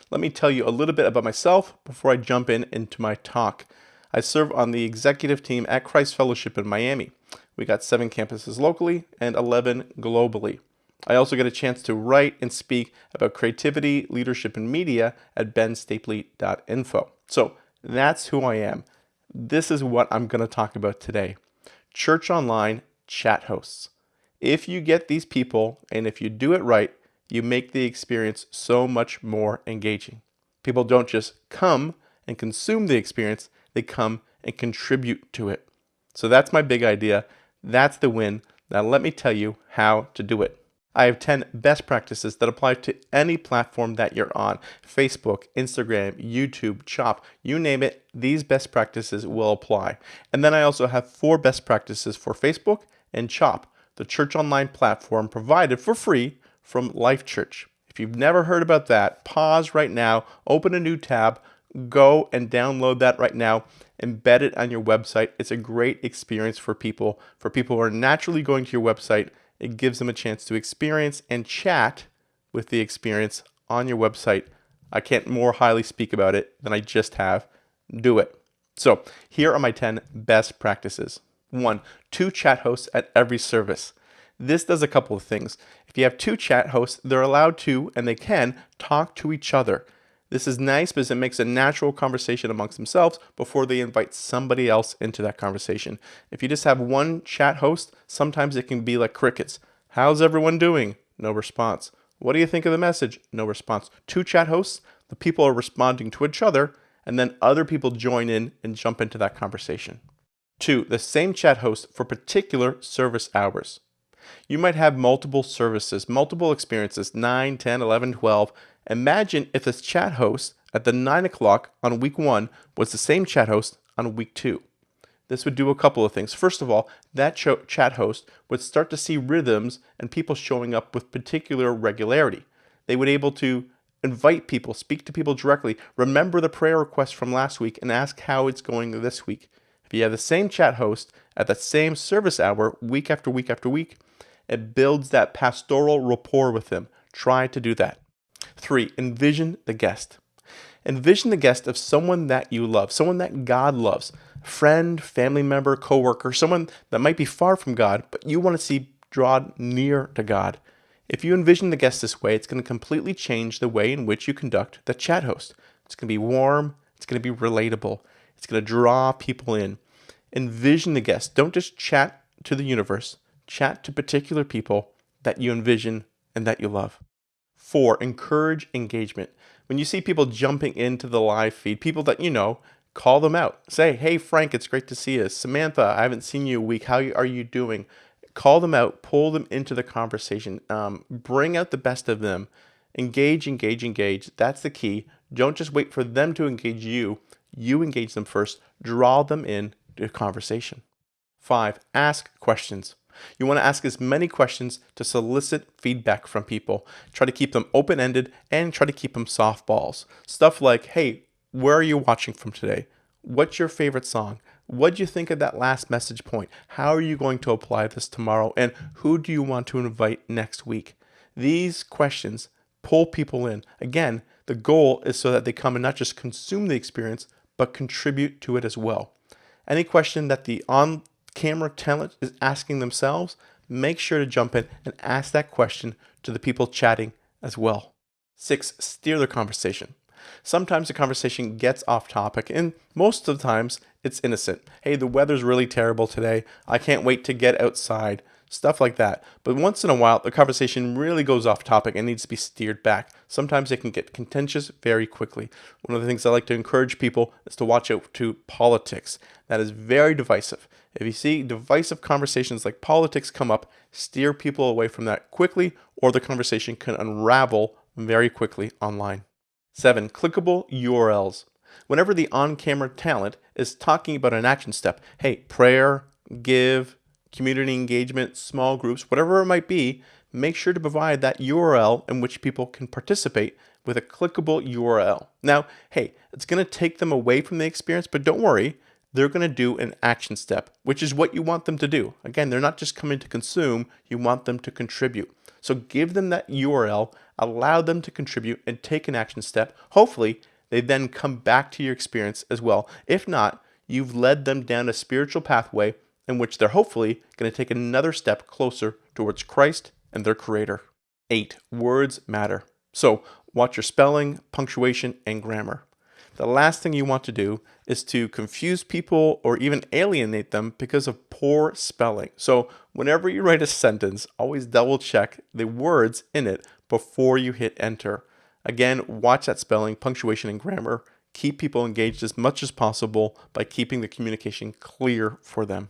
Let me tell you a little bit about myself before I jump into my talk. I serve on the executive team at Christ Fellowship in Miami. We got 7 campuses locally and 11 globally. I also get a chance to write and speak about creativity, leadership, and media at benstapley.info. So that's who I am. This is what I'm going to talk about today. Church Online chat hosts. If you get these people and if you do it right, you make the experience so much more engaging. People don't just come and consume the experience, they come and contribute to it. So that's my big idea. That's the win. Now let me tell you how to do it. I have 10 best practices that apply to any platform that you're on. Facebook, Instagram, YouTube, Chop, you name it, these best practices will apply. And then I also have 4 best practices for Facebook and Chop, the church online platform provided for free from Life Church. If you've never heard about that, pause right now, open a new tab, go and download that right now, embed it on your website. It's a great experience for people who are naturally going to your website. It gives them a chance to experience and chat with the experience on your website. I can't more highly speak about it than I just have. Do it. So here are my 10 best practices. 1, 2 chat hosts at every service. This does a couple of things. If you have 2 chat hosts, they're allowed to, and they can, talk to each other. This is nice because it makes a natural conversation amongst themselves before they invite somebody else into that conversation. If you just have 1 chat host, sometimes it can be like crickets. How's everyone doing? No response. What do you think of the message? No response. 2 chat hosts, the people are responding to each other, and then other people join in and jump into that conversation. 2, the same chat host for particular service hours. You might have multiple services, multiple experiences, 9, 10, 11, 12. Imagine if this chat host at the 9 o'clock on week 1 was the same chat host on week 2. This would do a couple of things. First of all, that chat host would start to see rhythms and people showing up with particular regularity. They would be able to invite people, speak to people directly, remember the prayer request from last week, and ask how it's going this week. If you have the same chat host at the same service hour week after week after week, it builds that pastoral rapport with them. Try to do that. 3, envision the guest. Envision the guest of someone that you love, someone that God loves, friend, family member, coworker, someone that might be far from God, but you want to see drawn near to God. If you envision the guest this way, it's going to completely change the way in which you conduct the chat host. It's going to be warm. It's going to be relatable. It's going to draw people in. Envision the guest. Don't just chat to the universe. Chat to particular people that you envision and that you love. 4, encourage engagement. When you see people jumping into the live feed, people that you know, call them out. Say, hey, Frank, it's great to see you. Samantha, I haven't seen you a week. How are you doing? Call them out. Pull them into the conversation. Bring out the best of them. Engage, engage, engage. That's the key. Don't just wait for them to engage you. You engage them first. Draw them in to a conversation. 5, ask questions. You want to ask as many questions to solicit feedback from people. Try to keep them open-ended and try to keep them softballs. Stuff like, hey, where are you watching from today? What's your favorite song? What do you think of that last message point? How are you going to apply this tomorrow? And who do you want to invite next week? These questions pull people in. Again, the goal is so that they come and not just consume the experience, but contribute to it as well. Any question that the on-camera talent is asking themselves, make sure to jump in and ask that question to the people chatting as well. 6, steer the conversation. Sometimes the conversation gets off topic, and most of the times it's innocent. Hey, the weather's really terrible today. I can't wait to get outside. Stuff like that. But once in a while, the conversation really goes off topic and needs to be steered back. Sometimes it can get contentious very quickly. One of the things I like to encourage people is to watch out to politics. That is very divisive. If you see divisive conversations like politics come up, steer people away from that quickly, or the conversation can unravel very quickly online. 7, clickable URLs. Whenever the on-camera talent is talking about an action step, hey, prayer, give, community engagement, small groups, whatever it might be, make sure to provide that URL in which people can participate with a clickable URL. Now, hey, it's going to take them away from the experience, but don't worry, they're going to do an action step, which is what you want them to do. Again, they're not just coming to consume, you want them to contribute. So give them that URL, allow them to contribute and take an action step. Hopefully, they then come back to your experience as well. If not, you've led them down a spiritual pathway in which they're hopefully going to take another step closer towards Christ and their Creator. 8. Words matter. So watch your spelling, punctuation, and grammar. The last thing you want to do is to confuse people or even alienate them because of poor spelling. So whenever you write a sentence, always double check the words in it before you hit enter. Again, watch that spelling, punctuation, and grammar. Keep people engaged as much as possible by keeping the communication clear for them.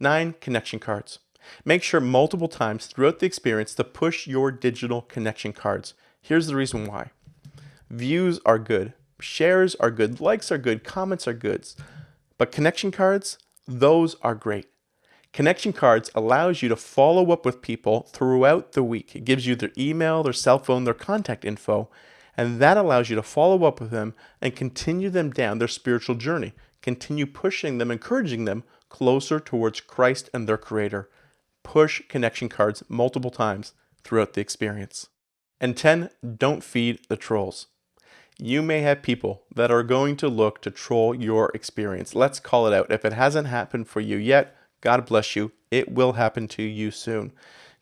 9. Connection cards. Make sure multiple times throughout the experience to push your digital connection cards. Here's the reason why. Views are good. Shares are good. Likes are good. Comments are good. But connection cards, those are great. Connection cards allows you to follow up with people throughout the week. It gives you their email, their cell phone, their contact info, and that allows you to follow up with them and continue them down their spiritual journey. Continue pushing them, encouraging them closer towards Christ and their Creator. Push connection cards multiple times throughout the experience. And 10, don't feed the trolls. You may have people that are going to look to troll your experience. Let's call it out. If it hasn't happened for you yet, God bless you. It will happen to you soon.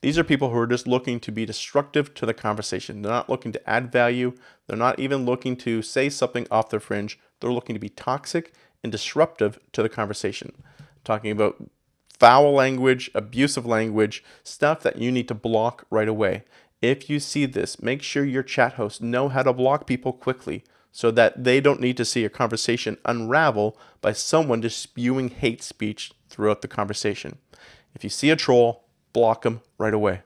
These are people who are just looking to be destructive to the conversation. They're not looking to add value. They're not even looking to say something off their fringe. They're looking to be toxic and disruptive to the conversation. Talking about foul language, abusive language, stuff that you need to block right away. If you see this, make sure your chat hosts know how to block people quickly so that they don't need to see a conversation unravel by someone just spewing hate speech throughout the conversation. If you see a troll, block them right away.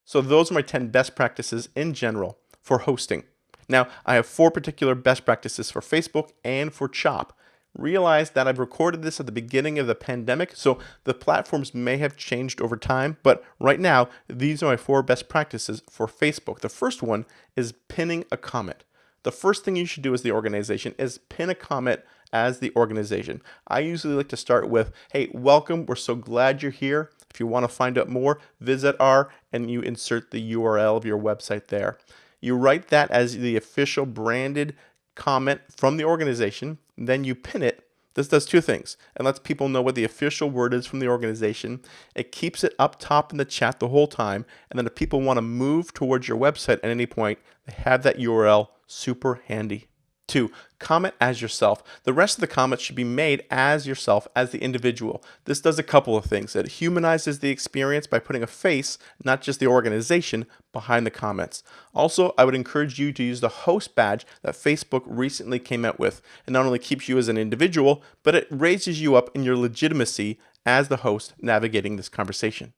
So those are my 10 best practices in general for hosting. Now, I have 4 particular best practices for Facebook and for Chop. Realize that I've recorded this at the beginning of the pandemic, so the platforms may have changed over time, but right now, these are my 4 best practices for Facebook. The first one is pinning a comment. The first thing you should do as the organization is pin a comment as the organization. I usually like to start with, hey, welcome, we're so glad you're here. If you want to find out more, visit our, and you insert the URL of your website there. You write that as the official branded comment from the organization, then you pin it. This does 2 things. It lets people know what the official word is from the organization. It keeps it up top in the chat the whole time. And then if people want to move towards your website at any point, they have that URL super handy. 2, comment as yourself. The rest of the comments should be made as yourself, as the individual. This does a couple of things. It humanizes the experience by putting a face, not just the organization, behind the comments. Also, I would encourage you to use the host badge that Facebook recently came out with. It not only keeps you as an individual, but it raises you up in your legitimacy as the host navigating this conversation.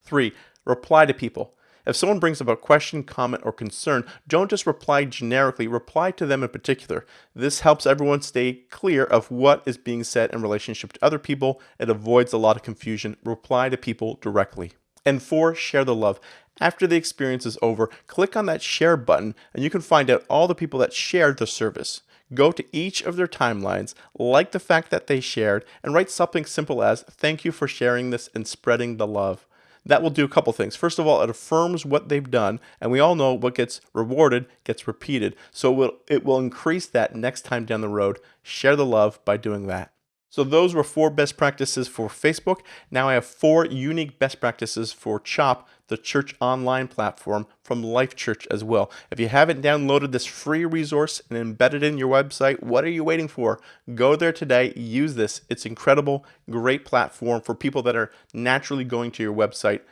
3, reply to people. If someone brings up a question, comment, or concern, don't just reply generically, reply to them in particular. This helps everyone stay clear of what is being said in relationship to other people. It avoids a lot of confusion. Reply to people directly. And 4, share the love. After the experience is over, click on that share button and you can find out all the people that shared the service. Go to each of their timelines, like the fact that they shared, and write something simple as, thank you for sharing this and spreading the love. That will do a couple things. First of all, it affirms what they've done, and we all know what gets rewarded gets repeated. So it will increase that next time down the road. Share the love by doing that. So those were 4 best practices for Facebook. Now I have 4 unique best practices for Chop, the church online platform from Life Church as well. If you haven't downloaded this free resource and embedded it in your website, what are you waiting for? Go there today, use this. It's incredible, great platform for people that are naturally going to your website.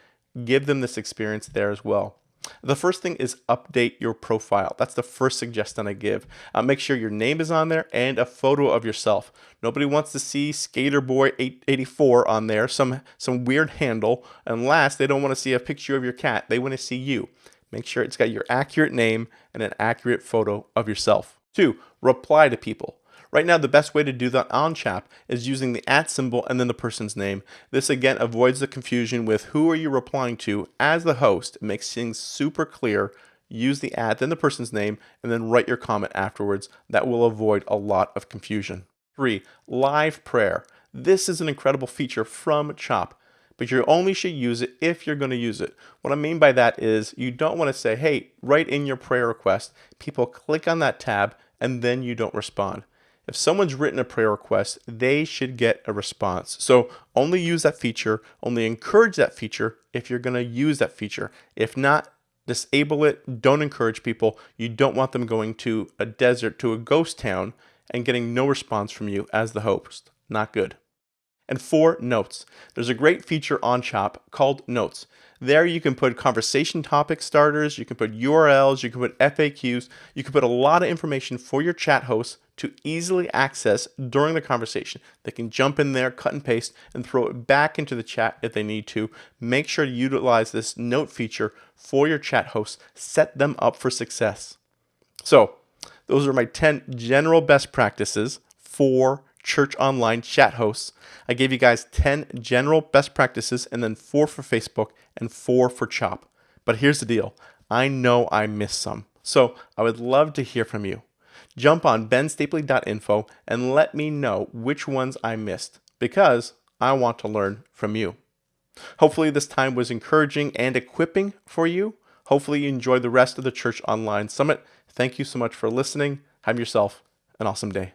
Give them this experience there as well. The first thing is update your profile. That's the first suggestion I give. Make sure your name is on there and a photo of yourself. Nobody wants to see Skaterboy884 on there, some weird handle. And last, they don't want to see a picture of your cat. They want to see you. Make sure it's got your accurate name and an accurate photo of yourself. 2, reply to people. Right now, the best way to do that on Chap is using the @ symbol and then the person's name. This again avoids the confusion with who are you replying to as the host. It makes things super clear. Use the @ then the person's name, and then write your comment afterwards. That will avoid a lot of confusion. 3, live prayer. This is an incredible feature from Chop. but you only should use it if you're going to use it. What I mean by that is you don't want to say, hey, write in your prayer request. People click on that tab and then you don't respond. If someone's written a prayer request, they should get a response. So only use that feature, only encourage that feature if you're going to use that feature. If not, disable it. Don't encourage people. You don't want them going to a desert, to a ghost town, and getting no response from you as the host. Not good. And 4, notes. There's a great feature on Chop called Notes. There you can put conversation topic starters, you can put URLs, you can put FAQs, you can put a lot of information for your chat hosts to easily access during the conversation. They can jump in there, cut and paste, and throw it back into the chat if they need to. Make sure to utilize this note feature for your chat hosts. Set them up for success. So, those are my 10 general best practices for church online chat hosts. I gave you guys 10 general best practices and then 4 for Facebook and 4 for Chop. But here's the deal. I know I missed some. So I would love to hear from you. Jump on benstapley.info and let me know which ones I missed because I want to learn from you. Hopefully this time was encouraging and equipping for you. Hopefully you enjoyed the rest of the Church Online Summit. Thank you so much for listening. Have yourself an awesome day.